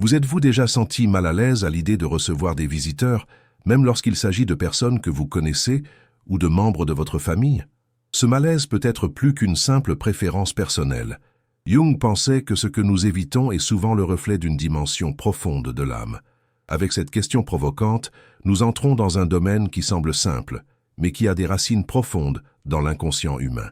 Vous êtes-vous déjà senti mal à l'aise à l'idée de recevoir des visiteurs, même lorsqu'il s'agit de personnes que vous connaissez ou de membres de votre famille? Ce malaise peut être plus qu'une simple préférence personnelle. Jung pensait que ce que nous évitons est souvent le reflet d'une dimension profonde de l'âme. Avec cette question provocante, nous entrons dans un domaine qui semble simple, mais qui a des racines profondes dans l'inconscient humain.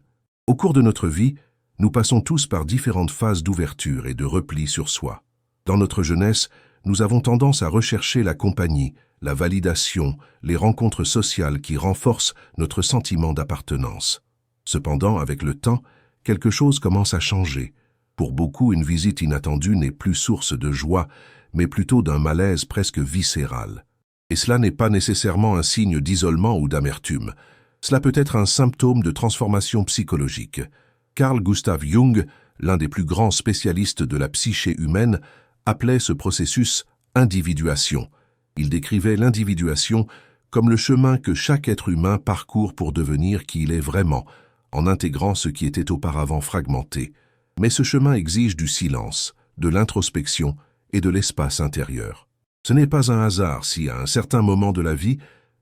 Au cours de notre vie, nous passons tous par différentes phases d'ouverture et de repli sur soi. Dans notre jeunesse, nous avons tendance à rechercher la compagnie, la validation, les rencontres sociales qui renforcent notre sentiment d'appartenance. Cependant, avec le temps, quelque chose commence à changer. Pour beaucoup, une visite inattendue n'est plus source de joie, mais plutôt d'un malaise presque viscéral. Et cela n'est pas nécessairement un signe d'isolement ou d'amertume. Cela peut être un symptôme de transformation psychologique. Carl Gustav Jung, l'un des plus grands spécialistes de la psyché humaine, appelait ce processus individuation. Il décrivait l'individuation comme le chemin que chaque être humain parcourt pour devenir qui il est vraiment, en intégrant ce qui était auparavant fragmenté. Mais ce chemin exige du silence, de l'introspection et de l'espace intérieur. Ce n'est pas un hasard si, à un certain moment de la vie,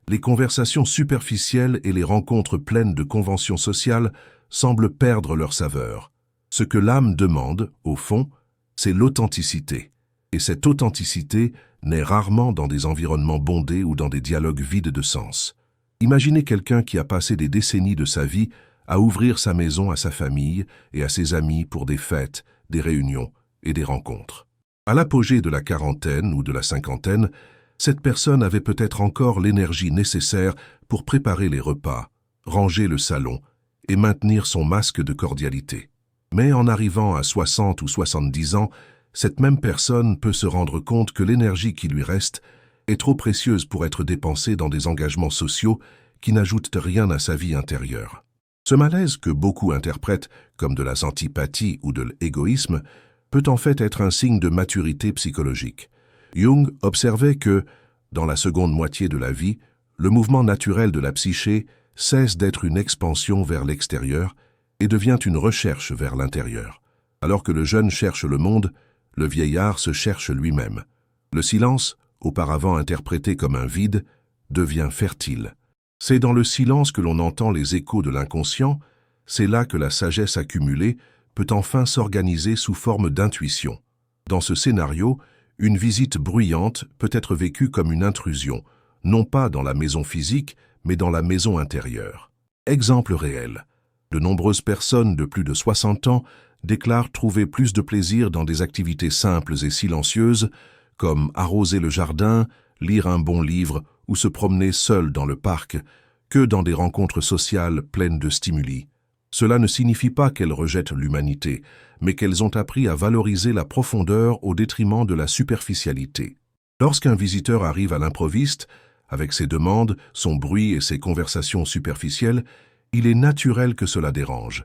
les conversations superficielles et les rencontres pleines de conventions sociales semblent perdre leur saveur. Ce que l'âme demande, au fond, c'est l'authenticité. Et cette authenticité naît rarement dans des environnements bondés ou dans des dialogues vides de sens. Imaginez quelqu'un qui a passé des décennies de sa vie à ouvrir sa maison à sa famille et à ses amis pour des fêtes, des réunions et des rencontres. À l'apogée de la quarantaine ou de la cinquantaine, cette personne avait peut-être encore l'énergie nécessaire pour préparer les repas, ranger le salon et maintenir son masque de cordialité. Mais en arrivant à 60 ou 70 ans, cette même personne peut se rendre compte que l'énergie qui lui reste est trop précieuse pour être dépensée dans des engagements sociaux qui n'ajoutent rien à sa vie intérieure. Ce malaise que beaucoup interprètent comme de la antipathie ou de l'égoïsme peut en fait être un signe de maturité psychologique. Jung observait que, dans la seconde moitié de la vie, le mouvement naturel de la psyché cesse d'être une expansion vers l'extérieur et devient une recherche vers l'intérieur. Alors que le jeune cherche le monde, le vieillard se cherche lui-même. Le silence, auparavant interprété comme un vide, devient fertile. C'est dans le silence que l'on entend les échos de l'inconscient, c'est là que la sagesse accumulée peut enfin s'organiser sous forme d'intuition. Dans ce scénario, une visite bruyante peut être vécue comme une intrusion, non pas dans la maison physique, mais dans la maison intérieure. Exemple réel. De nombreuses personnes de plus de 60 ans déclarent trouver plus de plaisir dans des activités simples et silencieuses, comme arroser le jardin, lire un bon livre ou se promener seul dans le parc, que dans des rencontres sociales pleines de stimuli. Cela ne signifie pas qu'elles rejettent l'humanité, mais qu'elles ont appris à valoriser la profondeur au détriment de la superficialité. Lorsqu'un visiteur arrive à l'improviste, avec ses demandes, son bruit et ses conversations superficielles, il est naturel que cela dérange.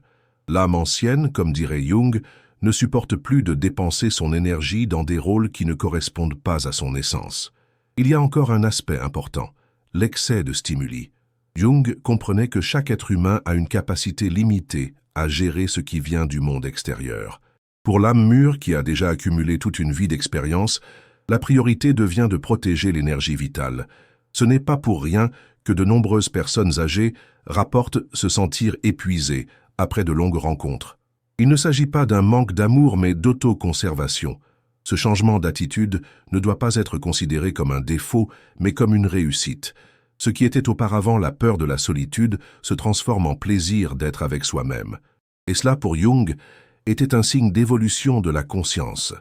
L'âme ancienne, comme dirait Jung, ne supporte plus de dépenser son énergie dans des rôles qui ne correspondent pas à son essence. Il y a encore un aspect important, l'excès de stimuli. Jung comprenait que chaque être humain a une capacité limitée à gérer ce qui vient du monde extérieur. Pour l'âme mûre qui a déjà accumulé toute une vie d'expérience, la priorité devient de protéger l'énergie vitale. Ce n'est pas pour rien que de nombreuses personnes âgées rapportent se sentir épuisées après de longues rencontres. Il ne s'agit pas d'un manque d'amour mais d'autoconservation. Ce changement d'attitude ne doit pas être considéré comme un défaut mais comme une réussite. Ce qui était auparavant la peur de la solitude se transforme en plaisir d'être avec soi-même. Et cela, pour Jung, était un signe d'évolution de la conscience.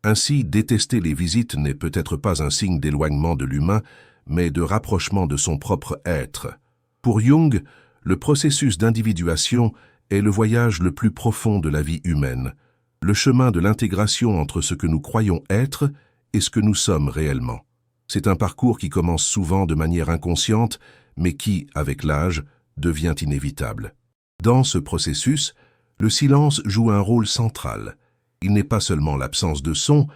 Ainsi, détester les visites n'est peut-être pas un signe d'éloignement de l'humain, mais de rapprochement de son propre être. Pour Jung, le processus d'individuation est le voyage le plus profond de la vie humaine, le chemin de l'intégration entre ce que nous croyons être et ce que nous sommes réellement. C'est un parcours qui commence souvent de manière inconsciente, mais qui, avec l'âge, devient inévitable. Dans ce processus, le silence joue un rôle central. Il n'est pas seulement l'absence de son,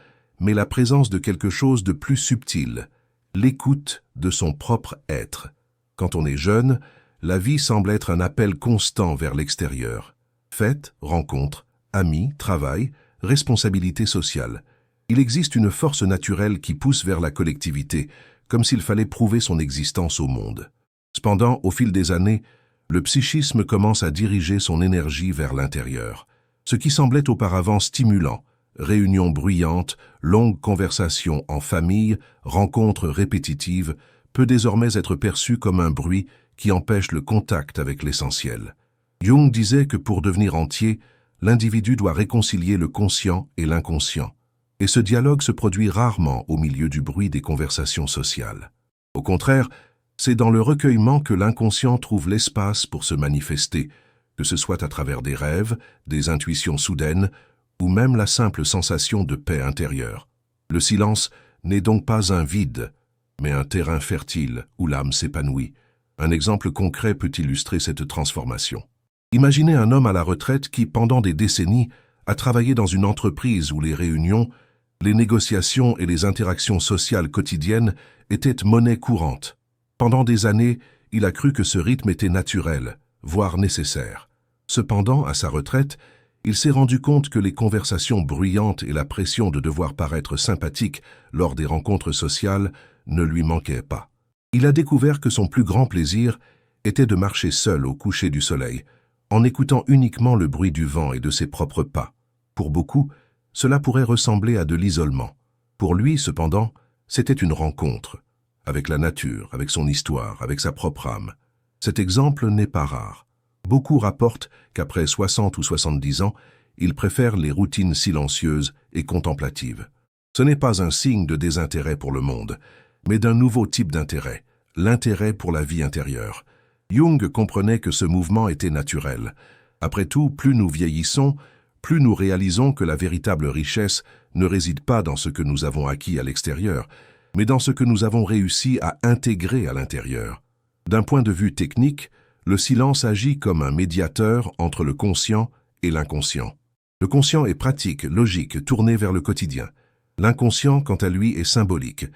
mais la présence de quelque chose de plus subtil, l'écoute de son propre être. Quand on est jeune, la vie semble être un appel constant vers l'extérieur. Fêtes, rencontres, amis, travail, responsabilités sociales. Il existe une force naturelle qui pousse vers la collectivité, comme s'il fallait prouver son existence au monde. Cependant, au fil des années, le psychisme commence à diriger son énergie vers l'intérieur. Ce qui semblait auparavant stimulant, réunions bruyantes, longues conversations en famille, rencontres répétitives, peut désormais être perçu comme un bruit qui empêche le contact avec l'essentiel. Jung disait que pour devenir entier, l'individu doit réconcilier le conscient et l'inconscient. Et ce dialogue se produit rarement au milieu du bruit des conversations sociales. Au contraire, c'est dans le recueillement que l'inconscient trouve l'espace pour se manifester, que ce soit à travers des rêves, des intuitions soudaines, ou même la simple sensation de paix intérieure. Le silence n'est donc pas un vide, mais un terrain fertile où l'âme s'épanouit. Un exemple concret peut illustrer cette transformation. Imaginez un homme à la retraite qui, pendant des décennies, a travaillé dans une entreprise où les réunions, les négociations et les interactions sociales quotidiennes étaient monnaie courante. Pendant des années, il a cru que ce rythme était naturel, voire nécessaire. Cependant, à sa retraite, il s'est rendu compte que les conversations bruyantes et la pression de devoir paraître sympathique lors des rencontres sociales ne lui manquaient pas. Il a découvert que son plus grand plaisir était de marcher seul au coucher du soleil, en écoutant uniquement le bruit du vent et de ses propres pas. Pour beaucoup, cela pourrait ressembler à de l'isolement. Pour lui, cependant, c'était une rencontre, avec la nature, avec son histoire, avec sa propre âme. Cet exemple n'est pas rare. Beaucoup rapportent qu'après 60 ou 70 ans, ils préfèrent les routines silencieuses et contemplatives. Ce n'est pas un signe de désintérêt pour le monde, mais d'un nouveau type d'intérêt, l'intérêt pour la vie intérieure. Jung comprenait que ce mouvement était naturel. Après tout, plus nous vieillissons, plus nous réalisons que la véritable richesse ne réside pas dans ce que nous avons acquis à l'extérieur, mais dans ce que nous avons réussi à intégrer à l'intérieur. D'un point de vue technique, le silence agit comme un médiateur entre le conscient et l'inconscient. Le conscient est pratique, logique, tourné vers le quotidien. L'inconscient, quant à lui, est symbolique,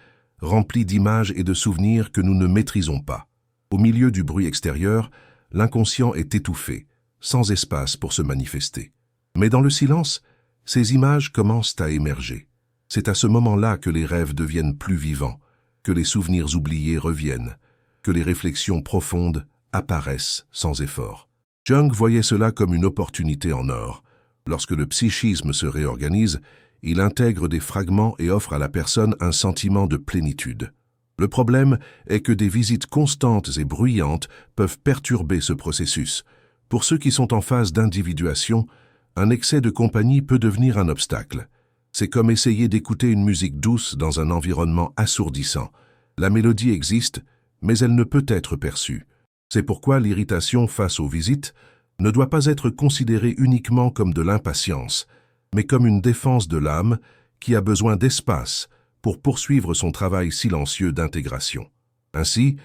rempli d'images et de souvenirs que nous ne maîtrisons pas. Au milieu du bruit extérieur, l'inconscient est étouffé, sans espace pour se manifester. Mais dans le silence, ces images commencent à émerger. C'est à ce moment-là que les rêves deviennent plus vivants, que les souvenirs oubliés reviennent, que les réflexions profondes apparaissent sans effort. Jung voyait cela comme une opportunité en or. Lorsque le psychisme se réorganise, il intègre des fragments et offre à la personne un sentiment de plénitude. Le problème est que des visites constantes et bruyantes peuvent perturber ce processus. Pour ceux qui sont en phase d'individuation, un excès de compagnie peut devenir un obstacle. C'est comme essayer d'écouter une musique douce dans un environnement assourdissant. La mélodie existe, mais elle ne peut être perçue. C'est pourquoi l'irritation face aux visites ne doit pas être considérée uniquement comme de l'impatience, mais comme une défense de l'âme qui a besoin d'espace pour poursuivre son travail silencieux d'intégration. Ainsi,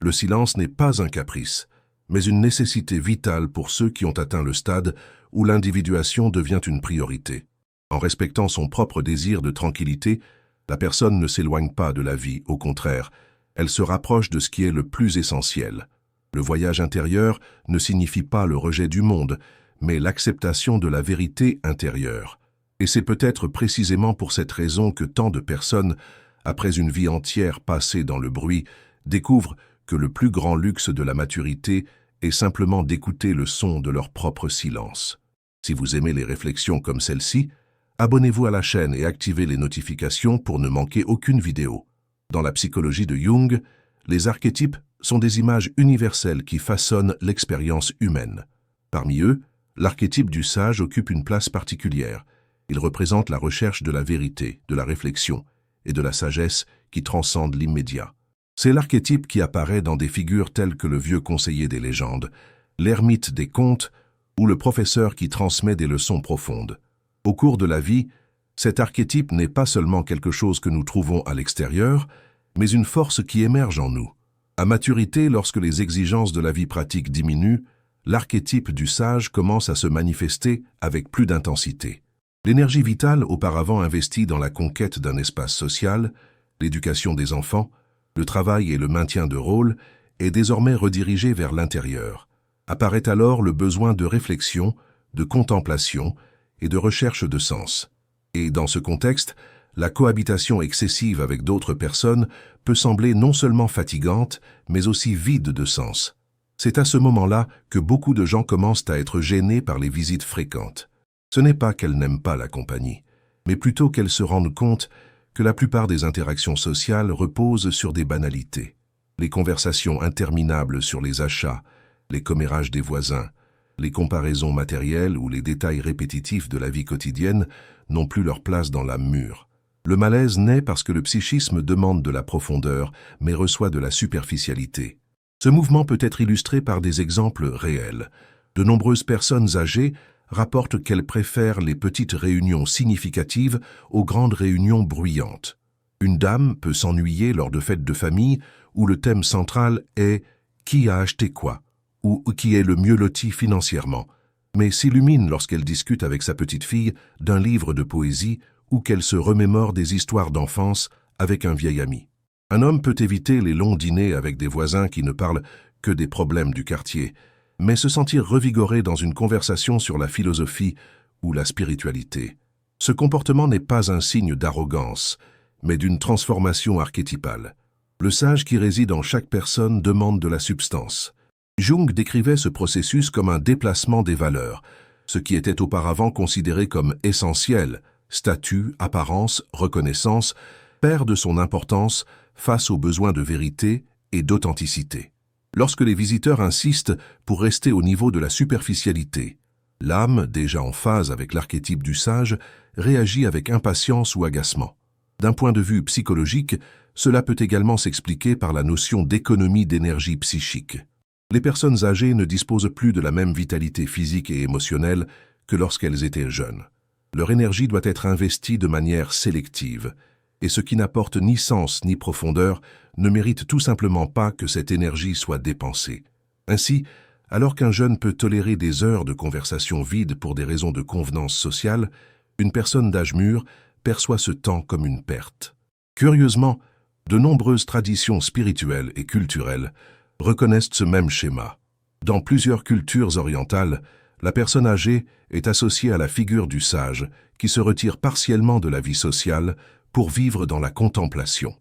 le silence n'est pas un caprice, mais une nécessité vitale pour ceux qui ont atteint le stade où l'individuation devient une priorité. En respectant son propre désir de tranquillité, la personne ne s'éloigne pas de la vie, au contraire, elle se rapproche de ce qui est le plus essentiel. Le voyage intérieur ne signifie pas le rejet du monde, mais l'acceptation de la vérité intérieure. Et c'est peut-être précisément pour cette raison que tant de personnes, après une vie entière passée dans le bruit, découvrent que le plus grand luxe de la maturité est simplement d'écouter le son de leur propre silence. Si vous aimez les réflexions comme celle-ci, abonnez-vous à la chaîne et activez les notifications pour ne manquer aucune vidéo. Dans la psychologie de Jung, les archétypes sont des images universelles qui façonnent l'expérience humaine. Parmi eux, l'archétype du sage occupe une place particulière. Il représente la recherche de la vérité, de la réflexion et de la sagesse qui transcende l'immédiat. C'est l'archétype qui apparaît dans des figures telles que le vieux conseiller des légendes, l'ermite des contes ou le professeur qui transmet des leçons profondes. Au cours de la vie, cet archétype n'est pas seulement quelque chose que nous trouvons à l'extérieur, mais une force qui émerge en nous. À maturité, lorsque les exigences de la vie pratique diminuent, l'archétype du sage commence à se manifester avec plus d'intensité. L'énergie vitale, auparavant investie dans la conquête d'un espace social, l'éducation des enfants, le travail et le maintien de rôle, est désormais redirigée vers l'intérieur. Apparaît alors le besoin de réflexion, de contemplation et de recherche de sens. Et dans ce contexte, La cohabitation excessive avec d'autres personnes peut sembler non seulement fatigante, mais aussi vide de sens. C'est à ce moment-là que beaucoup de gens commencent à être gênés par les visites fréquentes. Ce n'est pas qu'elles n'aiment pas la compagnie, mais plutôt qu'elles se rendent compte que la plupart des interactions sociales reposent sur des banalités. Les conversations interminables sur les achats, les commérages des voisins, les comparaisons matérielles ou les détails répétitifs de la vie quotidienne n'ont plus leur place dans l'âme mûre. Le malaise naît parce que le psychisme demande de la profondeur, mais reçoit de la superficialité. Ce mouvement peut être illustré par des exemples réels. De nombreuses personnes âgées rapportent qu'elles préfèrent les petites réunions significatives aux grandes réunions bruyantes. Une dame peut s'ennuyer lors de fêtes de famille où le thème central est « qui a acheté quoi ?» ou « qui est le mieux loti financièrement ?» mais s'illumine lorsqu'elle discute avec sa petite fille d'un livre de poésie ou qu'elle se remémore des histoires d'enfance avec un vieil ami. Un homme peut éviter les longs dîners avec des voisins qui ne parlent que des problèmes du quartier, mais se sentir revigoré dans une conversation sur la philosophie ou la spiritualité. Ce comportement n'est pas un signe d'arrogance, mais d'une transformation archétypale. Le sage qui réside en chaque personne demande de la substance. Jung décrivait ce processus comme un déplacement des valeurs, ce qui était auparavant considéré comme essentiel, statut, apparence, reconnaissance, perd de son importance face aux besoins de vérité et d'authenticité. Lorsque les visiteurs insistent pour rester au niveau de la superficialité, l'âme, déjà en phase avec l'archétype du sage, réagit avec impatience ou agacement. D'un point de vue psychologique, cela peut également s'expliquer par la notion d'économie d'énergie psychique. Les personnes âgées ne disposent plus de la même vitalité physique et émotionnelle que lorsqu'elles étaient jeunes. Leur énergie doit être investie de manière sélective, et ce qui n'apporte ni sens ni profondeur ne mérite tout simplement pas que cette énergie soit dépensée. Ainsi, alors qu'un jeune peut tolérer des heures de conversation vide pour des raisons de convenance sociale, une personne d'âge mûr perçoit ce temps comme une perte. Curieusement, de nombreuses traditions spirituelles et culturelles reconnaissent ce même schéma. Dans plusieurs cultures orientales, la personne âgée est associée à la figure du sage qui se retire partiellement de la vie sociale pour vivre dans la contemplation.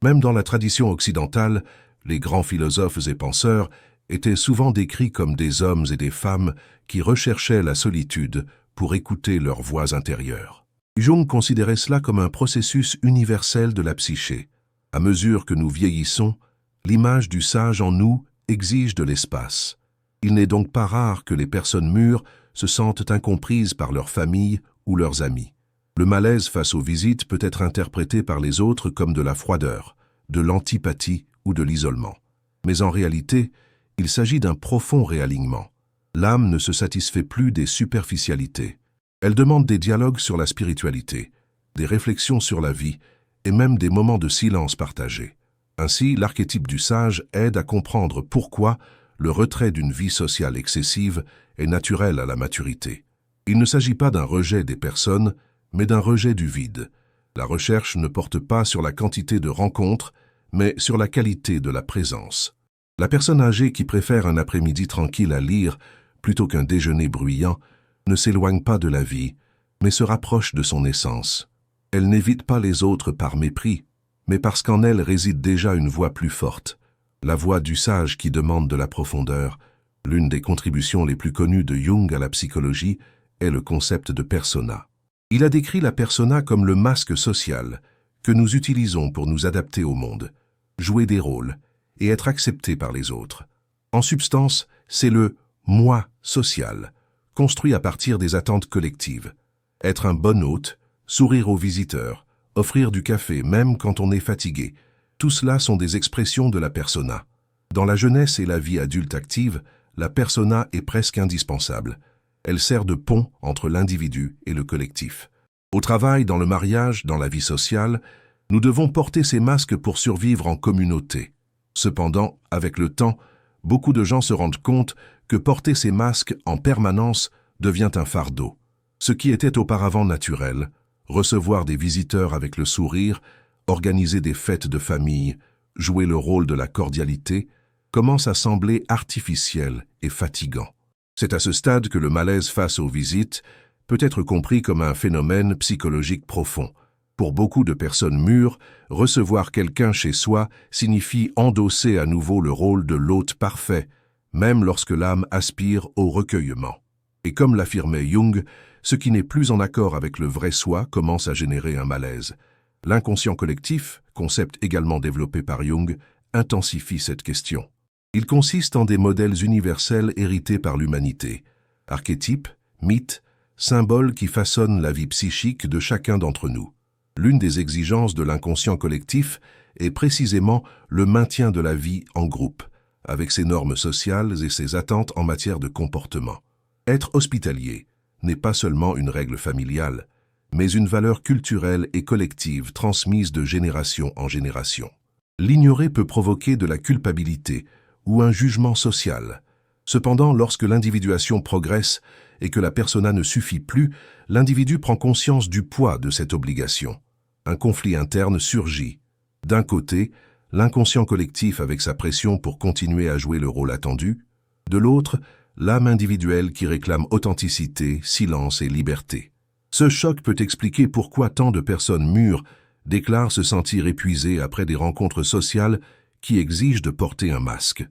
Même dans la tradition occidentale, les grands philosophes et penseurs étaient souvent décrits comme des hommes et des femmes qui recherchaient la solitude pour écouter leurs voix intérieures. Jung considérait cela comme un processus universel de la psyché. À mesure que nous vieillissons, l'image du sage en nous exige de l'espace. Il n'est donc pas rare que les personnes mûres se sentent incomprises par leur famille ou leurs amis. Le malaise face aux visites peut être interprété par les autres comme de la froideur, de l'antipathie ou de l'isolement. Mais en réalité, il s'agit d'un profond réalignement. L'âme ne se satisfait plus des superficialités. Elle demande des dialogues sur la spiritualité, des réflexions sur la vie et même des moments de silence partagés. Ainsi, l'archétype du sage aide à comprendre pourquoi le retrait d'une vie sociale excessive est naturel à la maturité. Il ne s'agit pas d'un rejet des personnes, mais d'un rejet du vide. La recherche ne porte pas sur la quantité de rencontres, mais sur la qualité de la présence. La personne âgée qui préfère un après-midi tranquille à lire plutôt qu'un déjeuner bruyant ne s'éloigne pas de la vie, mais se rapproche de son essence. Elle n'évite pas les autres par mépris, mais parce qu'en elle réside déjà une voix plus forte, la voix du sage qui demande de la profondeur. L'une des contributions les plus connues de Jung à la psychologie est le concept de persona. Il a décrit la persona comme le masque social que nous utilisons pour nous adapter au monde, jouer des rôles et être acceptés par les autres. En substance, c'est le « moi » social, construit à partir des attentes collectives. Être un bon hôte, sourire aux visiteurs, offrir du café même quand on est fatigué, tout cela sont des expressions de la persona. Dans la jeunesse et la vie adulte active, la persona est presque indispensable. Elle sert de pont entre l'individu et le collectif. Au travail, dans le mariage, dans la vie sociale, nous devons porter ces masques pour survivre en communauté. Cependant, avec le temps, beaucoup de gens se rendent compte que porter ces masques en permanence devient un fardeau. Ce qui était auparavant naturel, recevoir des visiteurs avec le sourire, organiser des fêtes de famille, jouer le rôle de la cordialité, commence à sembler artificiel et fatigant. C'est à ce stade que le malaise face aux visites peut être compris comme un phénomène psychologique profond, Pour beaucoup de personnes mûres, recevoir quelqu'un chez soi signifie endosser à nouveau le rôle de l'hôte parfait, même lorsque l'âme aspire au recueillement. Et comme l'affirmait Jung, ce qui n'est plus en accord avec le vrai soi commence à générer un malaise. L'inconscient collectif, concept également développé par Jung, intensifie cette question. Il consiste en des modèles universels hérités par l'humanité, archétypes, mythes, symboles qui façonnent la vie psychique de chacun d'entre nous. L'une des exigences de l'inconscient collectif est précisément le maintien de la vie en groupe, avec ses normes sociales et ses attentes en matière de comportement. Être hospitalier n'est pas seulement une règle familiale, mais une valeur culturelle et collective transmise de génération en génération. L'ignorer peut provoquer de la culpabilité ou un jugement social. Cependant, lorsque l'individuation progresse et que la persona ne suffit plus, l'individu prend conscience du poids de cette obligation. Un conflit interne surgit. D'un côté, l'inconscient collectif avec sa pression pour continuer à jouer le rôle attendu. De l'autre, l'âme individuelle qui réclame authenticité, silence et liberté. Ce choc peut expliquer pourquoi tant de personnes mûres déclarent se sentir épuisées après des rencontres sociales qui exigent de porter un masque.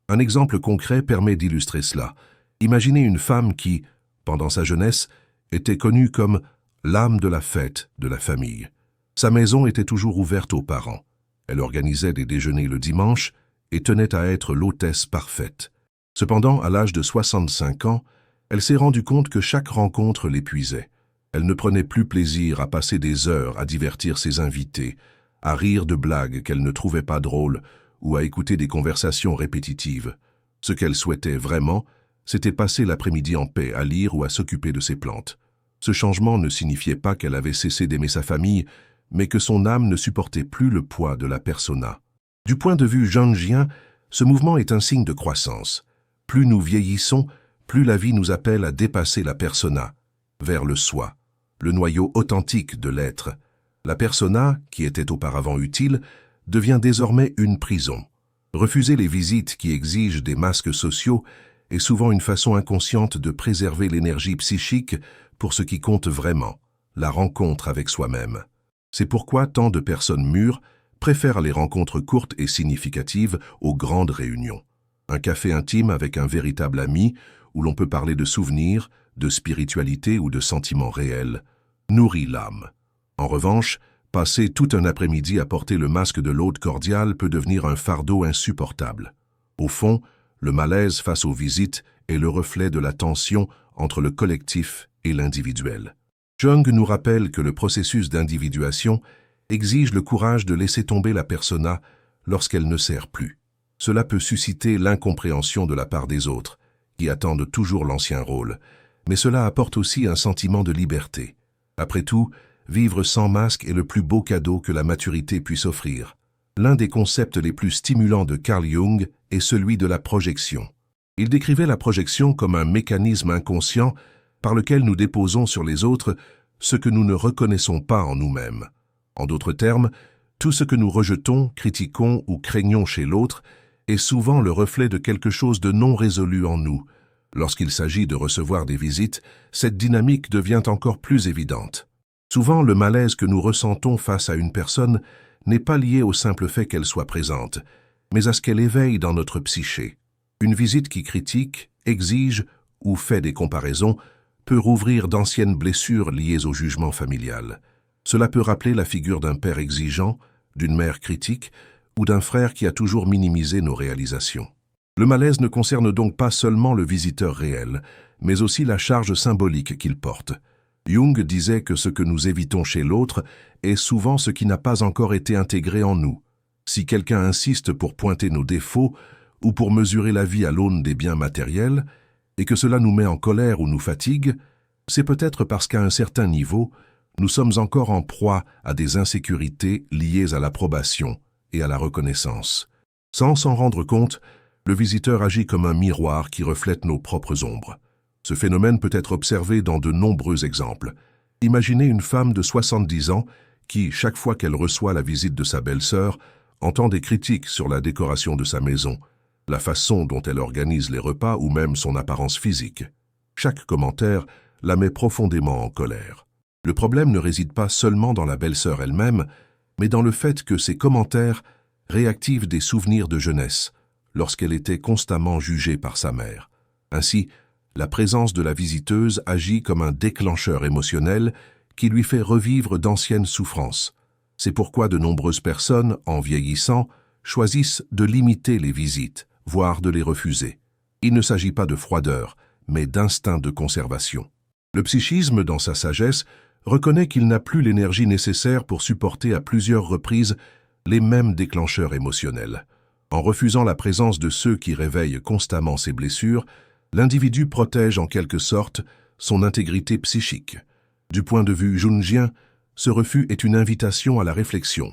Un exemple concret permet d'illustrer cela. Imaginez une femme qui, pendant sa jeunesse, était connue comme l'âme de la fête de la famille. Sa maison était toujours ouverte aux parents. Elle organisait des déjeuners le dimanche et tenait à être l'hôtesse parfaite. Cependant, à l'âge de 65 ans, elle s'est rendue compte que chaque rencontre l'épuisait. Elle ne prenait plus plaisir à passer des heures à divertir ses invités, à rire de blagues qu'elle ne trouvait pas drôles ou à écouter des conversations répétitives. Ce qu'elle souhaitait vraiment, c'était passer l'après-midi en paix à lire ou à s'occuper de ses plantes. Ce changement ne signifiait pas qu'elle avait cessé d'aimer sa famille, mais que son âme ne supportait plus le poids de la persona. Du point de vue jungien, ce mouvement est un signe de croissance. Plus nous vieillissons, plus la vie nous appelle à dépasser la persona, vers le soi, le noyau authentique de l'être. La persona, qui était auparavant utile, devient désormais une prison. Refuser les visites qui exigent des masques sociaux est souvent une façon inconsciente de préserver l'énergie psychique pour ce qui compte vraiment, la rencontre avec soi-même. C'est pourquoi tant de personnes mûres préfèrent les rencontres courtes et significatives aux grandes réunions. Un café intime avec un véritable ami, où l'on peut parler de souvenirs, de spiritualité ou de sentiments réels, nourrit l'âme. En revanche, passer tout un après-midi à porter le masque de l'hôte cordial peut devenir un fardeau insupportable. Au fond, le malaise face aux visites est le reflet de la tension entre le collectif et l'individuel. Jung nous rappelle que le processus d'individuation exige le courage de laisser tomber la persona lorsqu'elle ne sert plus. Cela peut susciter l'incompréhension de la part des autres, qui attendent toujours l'ancien rôle, mais cela apporte aussi un sentiment de liberté. Après tout, vivre sans masque est le plus beau cadeau que la maturité puisse offrir. L'un des concepts les plus stimulants de Carl Jung est celui de la projection. Il décrivait la projection comme un mécanisme inconscient par lequel nous déposons sur les autres ce que nous ne reconnaissons pas en nous-mêmes. En d'autres termes, tout ce que nous rejetons, critiquons ou craignons chez l'autre est souvent le reflet de quelque chose de non résolu en nous. Lorsqu'il s'agit de recevoir des visites, cette dynamique devient encore plus évidente. Souvent, le malaise que nous ressentons face à une personne n'est pas lié au simple fait qu'elle soit présente, mais à ce qu'elle éveille dans notre psyché. Une visite qui critique, exige ou fait des comparaisons peut rouvrir d'anciennes blessures liées au jugement familial. Cela peut rappeler la figure d'un père exigeant, d'une mère critique ou d'un frère qui a toujours minimisé nos réalisations. Le malaise ne concerne donc pas seulement le visiteur réel, mais aussi la charge symbolique qu'il porte. Jung disait que ce que nous évitons chez l'autre est souvent ce qui n'a pas encore été intégré en nous. Si quelqu'un insiste pour pointer nos défauts ou pour mesurer la vie à l'aune des biens matériels, et que cela nous met en colère ou nous fatigue, c'est peut-être parce qu'à un certain niveau, nous sommes encore en proie à des insécurités liées à l'approbation et à la reconnaissance. Sans s'en rendre compte, le visiteur agit comme un miroir qui reflète nos propres ombres. Ce phénomène peut être observé dans de nombreux exemples. Imaginez une femme de 70 ans qui, chaque fois qu'elle reçoit la visite de sa belle-sœur, entend des critiques sur la décoration de sa maison, la façon dont elle organise les repas ou même son apparence physique. Chaque commentaire la met profondément en colère. Le problème ne réside pas seulement dans la belle-sœur elle-même, mais dans le fait que ses commentaires réactivent des souvenirs de jeunesse, lorsqu'elle était constamment jugée par sa mère. Ainsi, la présence de la visiteuse agit comme un déclencheur émotionnel qui lui fait revivre d'anciennes souffrances. C'est pourquoi de nombreuses personnes, en vieillissant, choisissent de limiter les visites, voire de les refuser. Il ne s'agit pas de froideur, mais d'instinct de conservation. Le psychisme, dans sa sagesse, reconnaît qu'il n'a plus l'énergie nécessaire pour supporter à plusieurs reprises les mêmes déclencheurs émotionnels. En refusant la présence de ceux qui réveillent constamment ses blessures, l'individu protège en quelque sorte son intégrité psychique. Du point de vue jungien, ce refus est une invitation à la réflexion.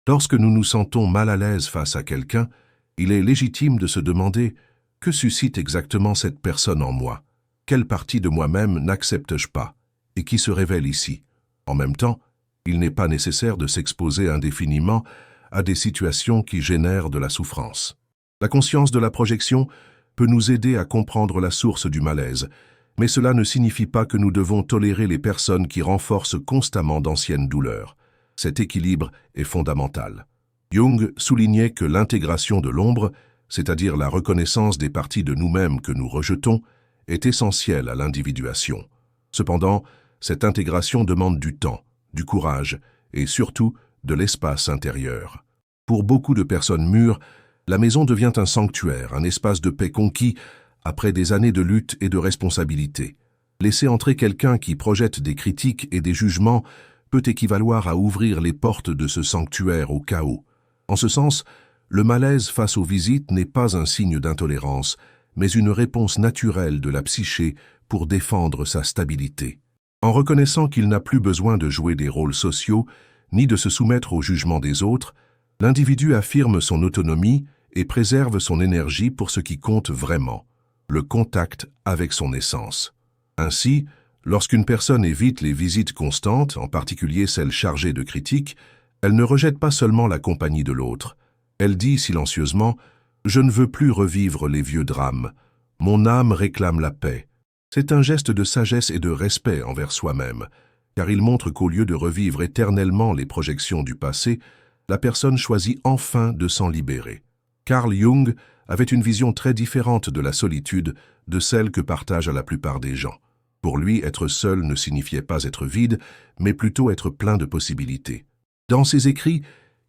Lorsque nous nous sentons mal à l'aise face à quelqu'un, il est légitime de se demander « Que suscite exactement cette personne en moi ? Quelle partie de moi-même n'accepte-je pas ? Et qui se révèle ici ?» En même temps, il n'est pas nécessaire de s'exposer indéfiniment à des situations qui génèrent de la souffrance. La conscience de la projection peut nous aider à comprendre la source du malaise, mais cela ne signifie pas que nous devons tolérer les personnes qui renforcent constamment d'anciennes douleurs. Cet équilibre est fondamental. Jung soulignait que l'intégration de l'ombre, c'est-à-dire la reconnaissance des parties de nous-mêmes que nous rejetons, est essentielle à l'individuation. Cependant, cette intégration demande du temps, du courage et surtout de l'espace intérieur. Pour beaucoup de personnes mûres, la maison devient un sanctuaire, un espace de paix conquis après des années de lutte et de responsabilité. Laisser entrer quelqu'un qui projette des critiques et des jugements peut équivaloir à ouvrir les portes de ce sanctuaire au chaos. En ce sens, le malaise face aux visites n'est pas un signe d'intolérance, mais une réponse naturelle de la psyché pour défendre sa stabilité. En reconnaissant qu'il n'a plus besoin de jouer des rôles sociaux, ni de se soumettre au jugement des autres, l'individu affirme son autonomie et préserve son énergie pour ce qui compte vraiment, le contact avec son essence. Ainsi, lorsqu'une personne évite les visites constantes, en particulier celles chargées de critiques, elle ne rejette pas seulement la compagnie de l'autre. Elle dit silencieusement « Je ne veux plus revivre les vieux drames. Mon âme réclame la paix. » C'est un geste de sagesse et de respect envers soi-même, car il montre qu'au lieu de revivre éternellement les projections du passé, la personne choisit enfin de s'en libérer. Carl Jung avait une vision très différente de la solitude de celle que partagent la plupart des gens. Pour lui, être seul ne signifiait pas être vide, mais plutôt être plein de possibilités. Dans ses écrits,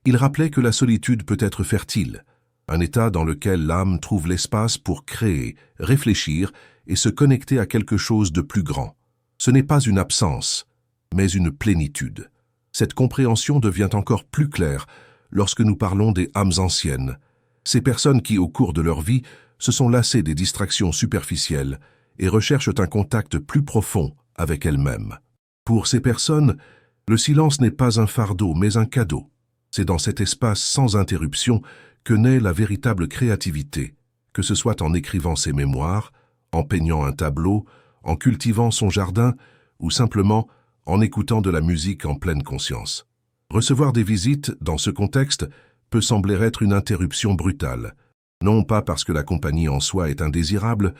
il rappelait que la solitude peut être fertile, un état dans lequel l'âme trouve l'espace pour créer, réfléchir et se connecter à quelque chose de plus grand. Ce n'est pas une absence, mais une plénitude. Cette compréhension devient encore plus claire lorsque nous parlons des âmes anciennes, ces personnes qui, au cours de leur vie, se sont lassées des distractions superficielles et recherchent un contact plus profond avec elles-mêmes. Pour ces personnes, le silence n'est pas un fardeau, mais un cadeau. C'est dans cet espace sans interruption que naît la véritable créativité, que ce soit en écrivant ses mémoires, en peignant un tableau, en cultivant son jardin ou simplement en écoutant de la musique en pleine conscience. Recevoir des visites, dans ce contexte, peut sembler être une interruption brutale, non pas parce que la compagnie en soi est indésirable,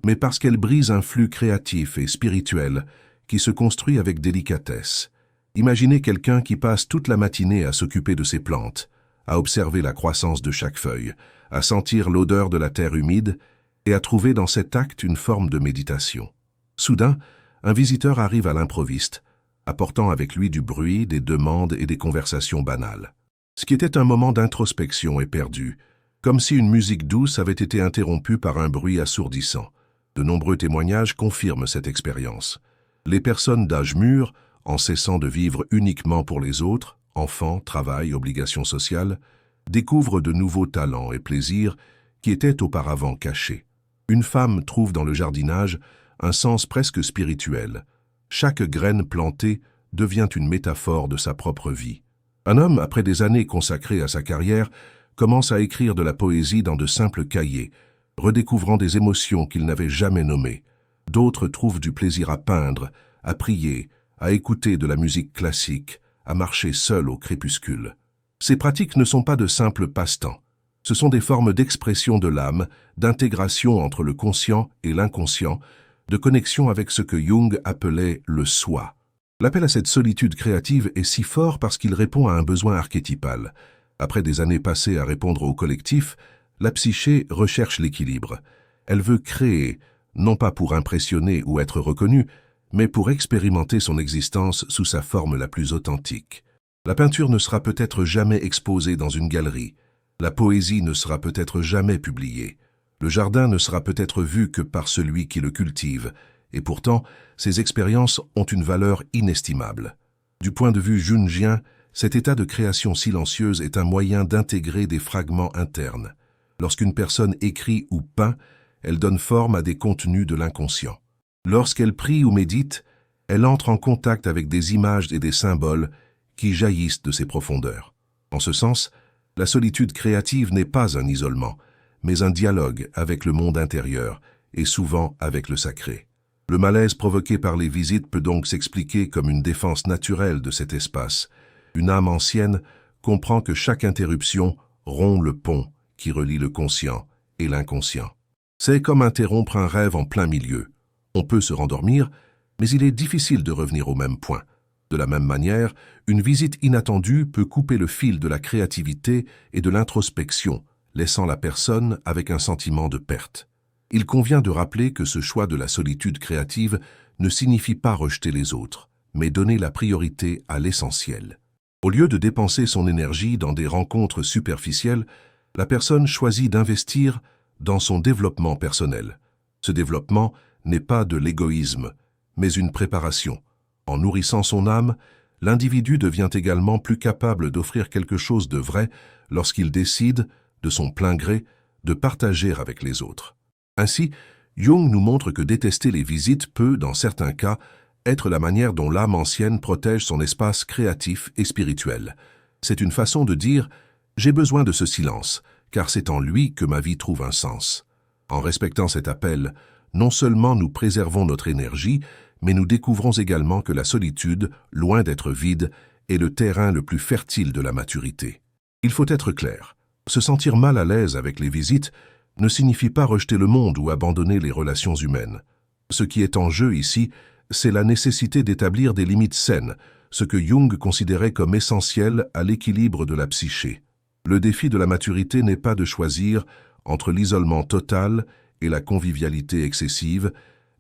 mais parce qu'elle brise un flux créatif et spirituel qui se construit avec délicatesse. Imaginez quelqu'un qui passe toute la matinée à s'occuper de ses plantes, à observer la croissance de chaque feuille, à sentir l'odeur de la terre humide et à trouver dans cet acte une forme de méditation. Soudain, un visiteur arrive à l'improviste, apportant avec lui du bruit, des demandes et des conversations banales. Ce qui était un moment d'introspection est perdu, comme si une musique douce avait été interrompue par un bruit assourdissant. De nombreux témoignages confirment cette expérience. Les personnes d'âge mûr, en cessant de vivre uniquement pour les autres, enfants, travail, obligations sociales, découvrent de nouveaux talents et plaisirs qui étaient auparavant cachés. Une femme trouve dans le jardinage un sens presque spirituel. Chaque graine plantée devient une métaphore de sa propre vie. Un homme, après des années consacrées à sa carrière, commence à écrire de la poésie dans de simples cahiers, redécouvrant des émotions qu'il n'avait jamais nommées. D'autres trouvent du plaisir à peindre, à prier, à écouter de la musique classique, à marcher seul au crépuscule. Ces pratiques ne sont pas de simples passe-temps. Ce sont des formes d'expression de l'âme, d'intégration entre le conscient et l'inconscient, de connexion avec ce que Jung appelait le soi. L'appel à cette solitude créative est si fort parce qu'il répond à un besoin archétypal. Après des années passées à répondre au collectif, la psyché recherche l'équilibre. Elle veut créer, non pas pour impressionner ou être reconnue, mais pour expérimenter son existence sous sa forme la plus authentique. La peinture ne sera peut-être jamais exposée dans une galerie. La poésie ne sera peut-être jamais publiée. Le jardin ne sera peut-être vu que par celui qui le cultive. Et pourtant, ces expériences ont une valeur inestimable. Du point de vue jungien, cet état de création silencieuse est un moyen d'intégrer des fragments internes. Lorsqu'une personne écrit ou peint, elle donne forme à des contenus de l'inconscient. Lorsqu'elle prie ou médite, elle entre en contact avec des images et des symboles qui jaillissent de ses profondeurs. En ce sens, la solitude créative n'est pas un isolement, mais un dialogue avec le monde intérieur et souvent avec le sacré. Le malaise provoqué par les visites peut donc s'expliquer comme une défense naturelle de cet espace. Une âme ancienne comprend que chaque interruption rompt le pont qui relie le conscient et l'inconscient. C'est comme interrompre un rêve en plein milieu. On peut se rendormir, mais il est difficile de revenir au même point. De la même manière, une visite inattendue peut couper le fil de la créativité et de l'introspection, laissant la personne avec un sentiment de perte. Il convient de rappeler que ce choix de la solitude créative ne signifie pas rejeter les autres, mais donner la priorité à l'essentiel. Au lieu de dépenser son énergie dans des rencontres superficielles, la personne choisit d'investir dans son développement personnel. Ce développement n'est pas de l'égoïsme, mais une préparation. En nourrissant son âme, l'individu devient également plus capable d'offrir quelque chose de vrai lorsqu'il décide, de son plein gré, de partager avec les autres. Ainsi, Jung nous montre que détester les visites peut, dans certains cas, être la manière dont l'âme ancienne protège son espace créatif et spirituel. C'est une façon de dire « j'ai besoin de ce silence, car c'est en lui que ma vie trouve un sens ». En respectant cet appel, non seulement nous préservons notre énergie, mais nous découvrons également que la solitude, loin d'être vide, est le terrain le plus fertile de la maturité. Il faut être clair, se sentir mal à l'aise avec les visites ne signifie pas rejeter le monde ou abandonner les relations humaines. Ce qui est en jeu ici, c'est la nécessité d'établir des limites saines, ce que Jung considérait comme essentiel à l'équilibre de la psyché. Le défi de la maturité n'est pas de choisir entre l'isolement total et la convivialité excessive,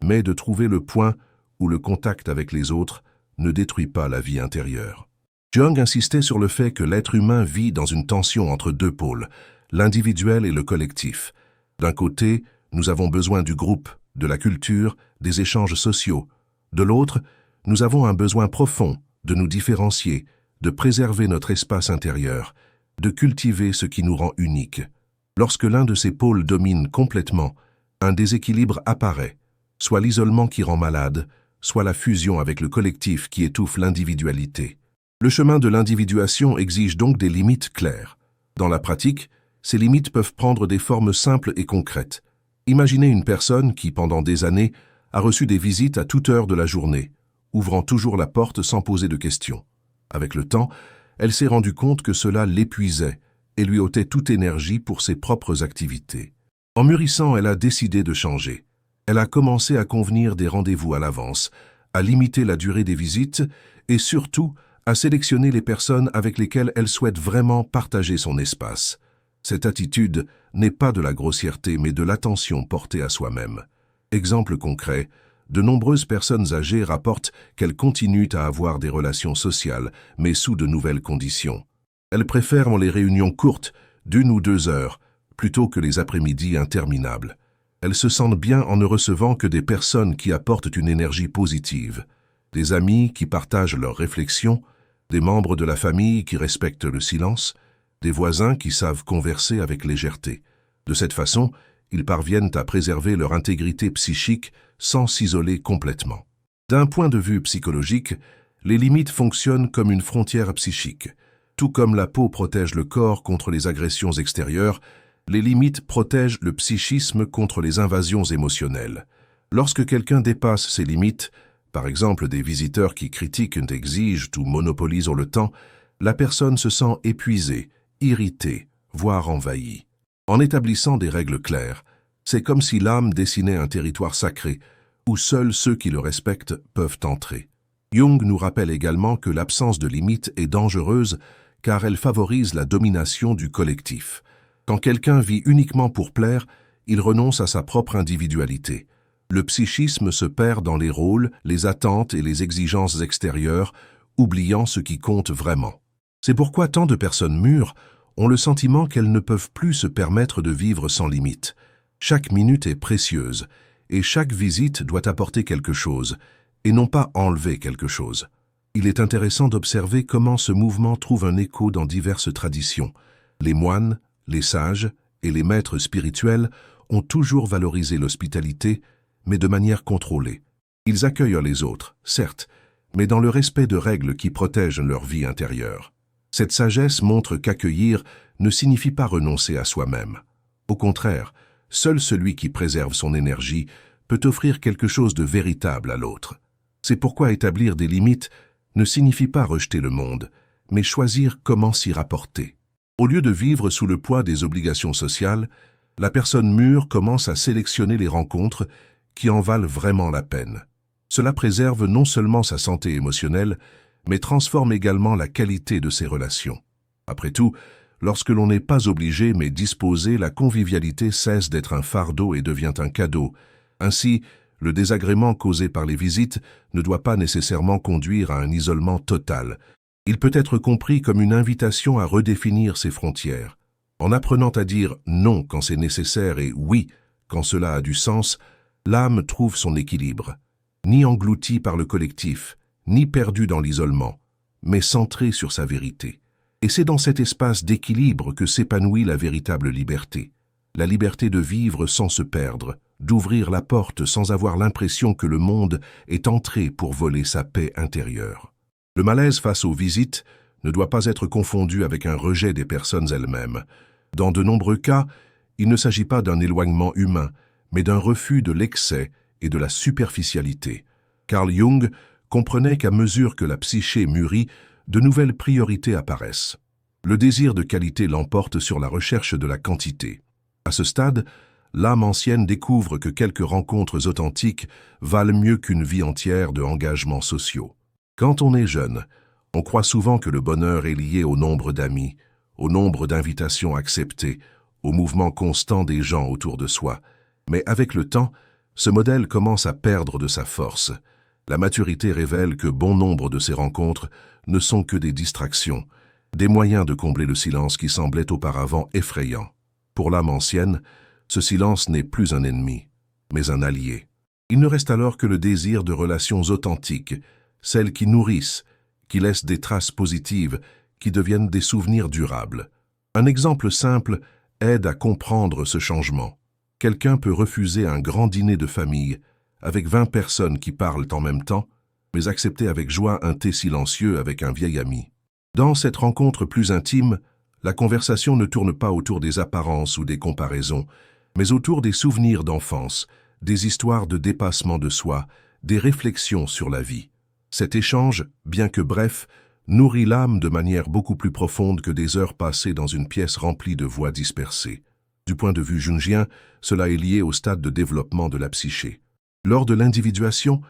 mais de trouver le point où le contact avec les autres ne détruit pas la vie intérieure. Jung insistait sur le fait que l'être humain vit dans une tension entre deux pôles, l'individuel et le collectif. D'un côté, nous avons besoin du groupe, de la culture, des échanges sociaux. De l'autre, nous avons un besoin profond de nous différencier, de préserver notre espace intérieur, de cultiver ce qui nous rend uniques. Lorsque l'un de ces pôles domine complètement, un déséquilibre apparaît, soit l'isolement qui rend malade, soit la fusion avec le collectif qui étouffe l'individualité. Le chemin de l'individuation exige donc des limites claires. Dans la pratique, ces limites peuvent prendre des formes simples et concrètes. Imaginez une personne qui, pendant des années, a reçu des visites à toute heure de la journée, ouvrant toujours la porte sans poser de questions. Avec le temps, elle s'est rendue compte que cela l'épuisait et lui ôtait toute énergie pour ses propres activités. En mûrissant, elle a décidé de changer. Elle a commencé à convenir des rendez-vous à l'avance, à limiter la durée des visites et surtout à sélectionner les personnes avec lesquelles elle souhaite vraiment partager son espace. Cette attitude n'est pas de la grossièreté mais de l'attention portée à soi-même. Exemple concret, de nombreuses personnes âgées rapportent qu'elles continuent à avoir des relations sociales, mais sous de nouvelles conditions. Elles préfèrent les réunions courtes, d'1 ou 2 heures, plutôt que les après-midi interminables. Elles se sentent bien en ne recevant que des personnes qui apportent une énergie positive, des amis qui partagent leurs réflexions, des membres de la famille qui respectent le silence, des voisins qui savent converser avec légèreté. De cette façon, ils parviennent à préserver leur intégrité psychique sans s'isoler complètement. D'un point de vue psychologique, les limites fonctionnent comme une frontière psychique. Tout comme la peau protège le corps contre les agressions extérieures, les limites protègent le psychisme contre les invasions émotionnelles. Lorsque quelqu'un dépasse ces limites, par exemple des visiteurs qui critiquent, exigent ou monopolisent le temps, la personne se sent épuisée, irritée, voire envahie. En établissant des règles claires, c'est comme si l'âme dessinait un territoire sacré où seuls ceux qui le respectent peuvent entrer. Jung nous rappelle également que l'absence de limite est dangereuse car elle favorise la domination du collectif. Quand quelqu'un vit uniquement pour plaire, il renonce à sa propre individualité. Le psychisme se perd dans les rôles, les attentes et les exigences extérieures, oubliant ce qui compte vraiment. C'est pourquoi tant de personnes mûres ont le sentiment qu'elles ne peuvent plus se permettre de vivre sans limite. Chaque minute est précieuse, et chaque visite doit apporter quelque chose, et non pas enlever quelque chose. Il est intéressant d'observer comment ce mouvement trouve un écho dans diverses traditions. Les moines, les sages et les maîtres spirituels ont toujours valorisé l'hospitalité, mais de manière contrôlée. Ils accueillent les autres, certes, mais dans le respect de règles qui protègent leur vie intérieure. Cette sagesse montre qu'accueillir ne signifie pas renoncer à soi-même. Au contraire, seul celui qui préserve son énergie peut offrir quelque chose de véritable à l'autre. C'est pourquoi établir des limites ne signifie pas rejeter le monde, mais choisir comment s'y rapporter. Au lieu de vivre sous le poids des obligations sociales, la personne mûre commence à sélectionner les rencontres qui en valent vraiment la peine. Cela préserve non seulement sa santé émotionnelle, mais transforme également la qualité de ses relations. Après tout, lorsque l'on n'est pas obligé mais disposé, la convivialité cesse d'être un fardeau et devient un cadeau. Ainsi, le désagrément causé par les visites ne doit pas nécessairement conduire à un isolement total. Il peut être compris comme une invitation à redéfinir ses frontières. En apprenant à dire non quand c'est nécessaire et oui quand cela a du sens, l'âme trouve son équilibre. Ni engloutie par le collectif, ni perdue dans l'isolement, mais centrée sur sa vérité. Et c'est dans cet espace d'équilibre que s'épanouit la véritable liberté. La liberté de vivre sans se perdre, d'ouvrir la porte sans avoir l'impression que le monde est entré pour voler sa paix intérieure. Le malaise face aux visites ne doit pas être confondu avec un rejet des personnes elles-mêmes. Dans de nombreux cas, il ne s'agit pas d'un éloignement humain, mais d'un refus de l'excès et de la superficialité. Carl Jung comprenait qu'à mesure que la psyché mûrit, de nouvelles priorités apparaissent. Le désir de qualité l'emporte sur la recherche de la quantité. À ce stade, l'âme ancienne découvre que quelques rencontres authentiques valent mieux qu'une vie entière de engagements sociaux. Quand on est jeune, on croit souvent que le bonheur est lié au nombre d'amis, au nombre d'invitations acceptées, au mouvement constant des gens autour de soi. Mais avec le temps, ce modèle commence à perdre de sa force. La maturité révèle que bon nombre de ces rencontres ne sont que des distractions, des moyens de combler le silence qui semblait auparavant effrayant. Pour l'âme ancienne, ce silence n'est plus un ennemi, mais un allié. Il ne reste alors que le désir de relations authentiques, celles qui nourrissent, qui laissent des traces positives, qui deviennent des souvenirs durables. Un exemple simple aide à comprendre ce changement. Quelqu'un peut refuser un grand dîner de famille, avec 20 personnes qui parlent en même temps, mais accepter avec joie un thé silencieux avec un vieil ami. Dans cette rencontre plus intime, la conversation ne tourne pas autour des apparences ou des comparaisons, mais autour des souvenirs d'enfance, des histoires de dépassement de soi, des réflexions sur la vie. Cet échange, bien que bref, nourrit l'âme de manière beaucoup plus profonde que des heures passées dans une pièce remplie de voix dispersées. Du point de vue jungien, cela est lié au stade de développement de la psyché. Lors de l'individuation,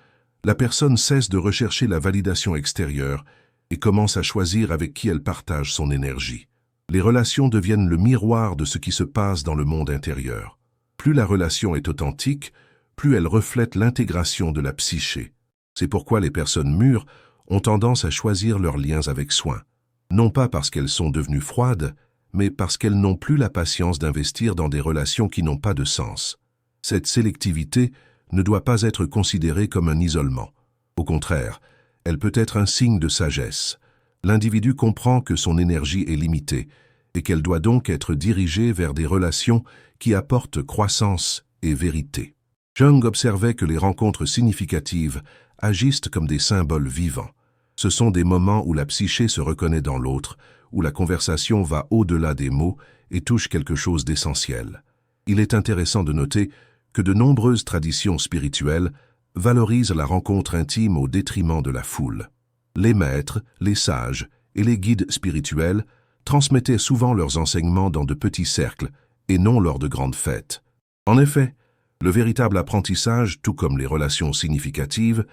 la personne cesse de rechercher la validation extérieure et commence à choisir avec qui elle partage son énergie. Les relations deviennent le miroir de ce qui se passe dans le monde intérieur. Plus la relation est authentique, plus elle reflète l'intégration de la psyché. C'est pourquoi les personnes mûres ont tendance à choisir leurs liens avec soin. Non pas parce qu'elles sont devenues froides, mais parce qu'elles n'ont plus la patience d'investir dans des relations qui n'ont pas de sens. Cette sélectivité ne doit pas être considérée comme un isolement. Au contraire, elle peut être un signe de sagesse. L'individu comprend que son énergie est limitée et qu'elle doit donc être dirigée vers des relations qui apportent croissance et vérité. Jung observait que les rencontres significatives agissent comme des symboles vivants. Ce sont des moments où la psyché se reconnaît dans l'autre, où la conversation va au-delà des mots et touche quelque chose d'essentiel. Il est intéressant de noter que de nombreuses traditions spirituelles valorisent la rencontre intime au détriment de la foule. Les maîtres, les sages et les guides spirituels transmettaient souvent leurs enseignements dans de petits cercles et non lors de grandes fêtes. En effet, le véritable apprentissage, tout comme les relations significatives,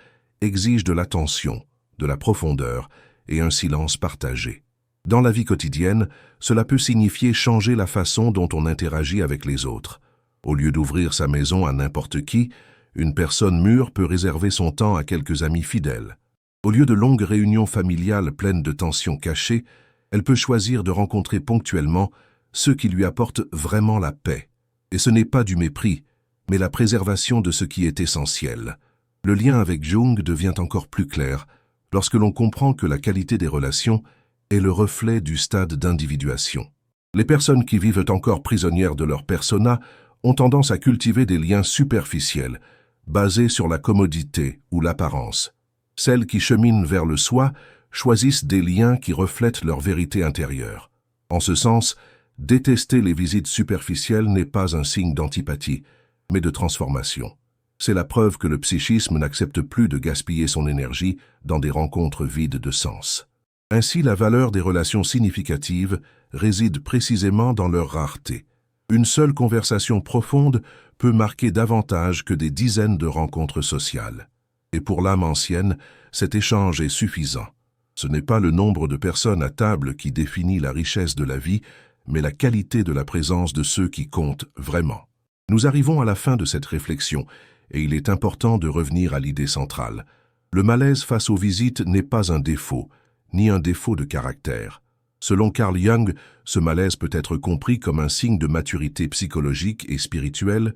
exige de l'attention, de la profondeur et un silence partagé. Dans la vie quotidienne, cela peut signifier changer la façon dont on interagit avec les autres. Au lieu d'ouvrir sa maison à n'importe qui, une personne mûre peut réserver son temps à quelques amis fidèles. Au lieu de longues réunions familiales pleines de tensions cachées, elle peut choisir de rencontrer ponctuellement ceux qui lui apportent vraiment la paix. Et ce n'est pas du mépris, mais la préservation de ce qui est essentiel. Le lien avec Jung devient encore plus clair lorsque l'on comprend que la qualité des relations est le reflet du stade d'individuation. Les personnes qui vivent encore prisonnières de leur persona ont tendance à cultiver des liens superficiels, basés sur la commodité ou l'apparence. Celles qui cheminent vers le soi choisissent des liens qui reflètent leur vérité intérieure. En ce sens, détester les visites superficielles n'est pas un signe d'antipathie, mais de transformation. C'est la preuve que le psychisme n'accepte plus de gaspiller son énergie dans des rencontres vides de sens. Ainsi, la valeur des relations significatives réside précisément dans leur rareté. Une seule conversation profonde peut marquer davantage que des dizaines de rencontres sociales. Et pour l'âme ancienne, cet échange est suffisant. Ce n'est pas le nombre de personnes à table qui définit la richesse de la vie, mais la qualité de la présence de ceux qui comptent vraiment. Nous arrivons à la fin de cette réflexion, et il est important de revenir à l'idée centrale. Le malaise face aux visites n'est pas un défaut, ni un défaut de caractère. Selon Carl Jung, ce malaise peut être compris comme un signe de maturité psychologique et spirituelle,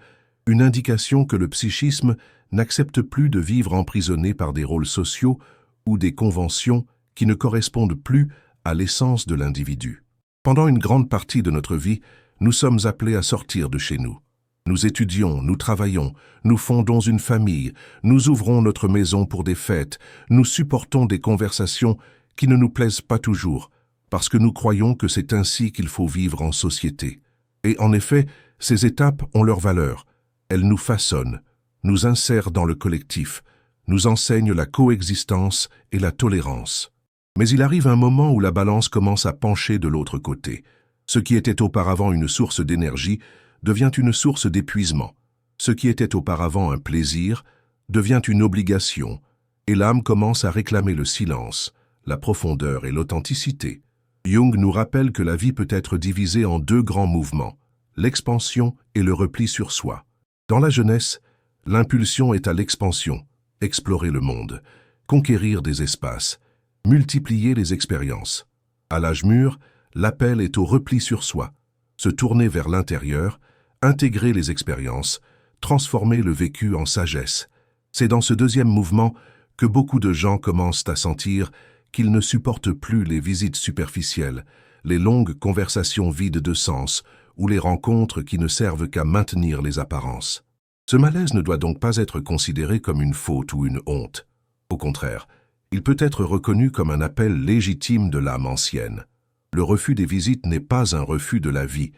une indication que le psychisme n'accepte plus de vivre emprisonné par des rôles sociaux ou des conventions qui ne correspondent plus à l'essence de l'individu. Pendant une grande partie de notre vie, nous sommes appelés à sortir de chez nous. Nous étudions, nous travaillons, nous fondons une famille, nous ouvrons notre maison pour des fêtes, nous supportons des conversations qui ne nous plaisent pas toujours, parce que nous croyons que c'est ainsi qu'il faut vivre en société. Et en effet, ces étapes ont leur valeur. Elles nous façonnent, nous insèrent dans le collectif, nous enseignent la coexistence et la tolérance. Mais il arrive un moment où la balance commence à pencher de l'autre côté. Ce qui était auparavant une source d'énergie devient une source d'épuisement. Ce qui était auparavant un plaisir devient une obligation, et l'âme commence à réclamer le silence, la profondeur et l'authenticité. Jung nous rappelle que la vie peut être divisée en deux grands mouvements, l'expansion et le repli sur soi. Dans la jeunesse, l'impulsion est à l'expansion, explorer le monde, conquérir des espaces, multiplier les expériences. À l'âge mûr, l'appel est au repli sur soi, se tourner vers l'intérieur, intégrer les expériences, transformer le vécu en sagesse. C'est dans ce deuxième mouvement que beaucoup de gens commencent à sentir qu'ils ne supportent plus les visites superficielles, les longues conversations vides de sens ou les rencontres qui ne servent qu'à maintenir les apparences. Ce malaise ne doit donc pas être considéré comme une faute ou une honte. Au contraire, il peut être reconnu comme un appel légitime de l'âme ancienne. Le refus des visites n'est pas un refus de la vie,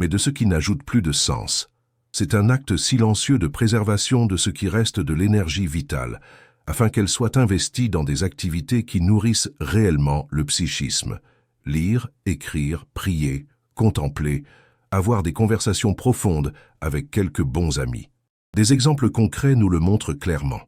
mais de ce qui n'ajoute plus de sens. C'est un acte silencieux de préservation de ce qui reste de l'énergie vitale, afin qu'elle soit investie dans des activités qui nourrissent réellement le psychisme. Lire, écrire, prier, contempler, avoir des conversations profondes avec quelques bons amis. Des exemples concrets nous le montrent clairement.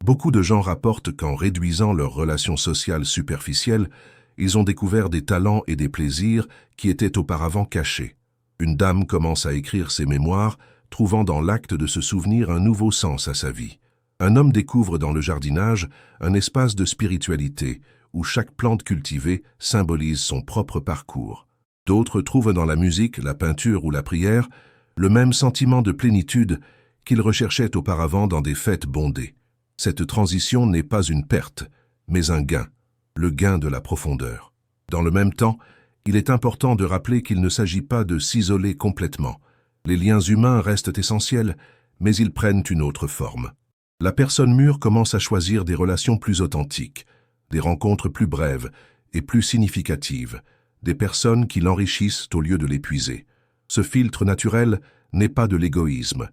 Beaucoup de gens rapportent qu'en réduisant leurs relations sociales superficielles, ils ont découvert des talents et des plaisirs qui étaient auparavant cachés. Une dame commence à écrire ses mémoires, trouvant dans l'acte de se souvenir un nouveau sens à sa vie. Un homme découvre dans le jardinage un espace de spiritualité où chaque plante cultivée symbolise son propre parcours. D'autres trouvent dans la musique, la peinture ou la prière le même sentiment de plénitude qu'ils recherchaient auparavant dans des fêtes bondées. Cette transition n'est pas une perte, mais un gain, le gain de la profondeur. Dans le même temps, il est important de rappeler qu'il ne s'agit pas de s'isoler complètement. Les liens humains restent essentiels, mais ils prennent une autre forme. La personne mûre commence à choisir des relations plus authentiques, des rencontres plus brèves et plus significatives, des personnes qui l'enrichissent au lieu de l'épuiser. Ce filtre naturel n'est pas de l'égoïsme,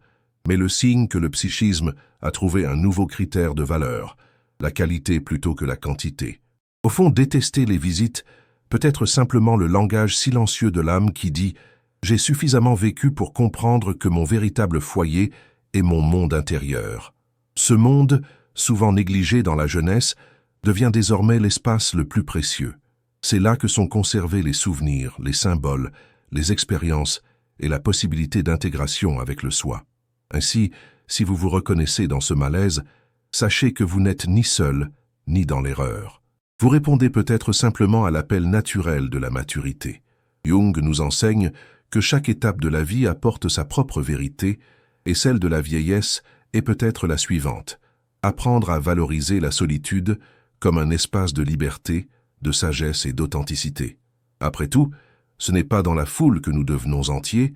mais le signe que le psychisme a trouvé un nouveau critère de valeur, la qualité plutôt que la quantité. Au fond, détester les visites peut être simplement le langage silencieux de l'âme qui dit « J'ai suffisamment vécu pour comprendre que mon véritable foyer est mon monde intérieur ». Ce monde, souvent négligé dans la jeunesse, devient désormais l'espace le plus précieux. C'est là que sont conservés les souvenirs, les symboles, les expériences et la possibilité d'intégration avec le soi. Ainsi, si vous vous reconnaissez dans ce malaise, sachez que vous n'êtes ni seul, ni dans l'erreur. Vous répondez peut-être simplement à l'appel naturel de la maturité. Jung nous enseigne que chaque étape de la vie apporte sa propre vérité, et celle de la vieillesse est peut-être la suivante. Apprendre à valoriser la solitude comme un espace de liberté, de sagesse et d'authenticité. Après tout, ce n'est pas dans la foule que nous devenons entiers,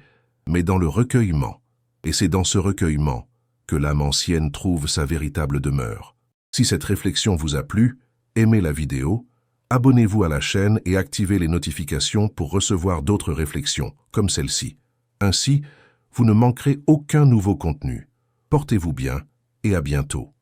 mais dans le recueillement. Et c'est dans ce recueillement que l'âme ancienne trouve sa véritable demeure. Si cette réflexion vous a plu, aimez la vidéo, abonnez-vous à la chaîne et activez les notifications pour recevoir d'autres réflexions, comme celle-ci. Ainsi, vous ne manquerez aucun nouveau contenu. Portez-vous bien et à bientôt.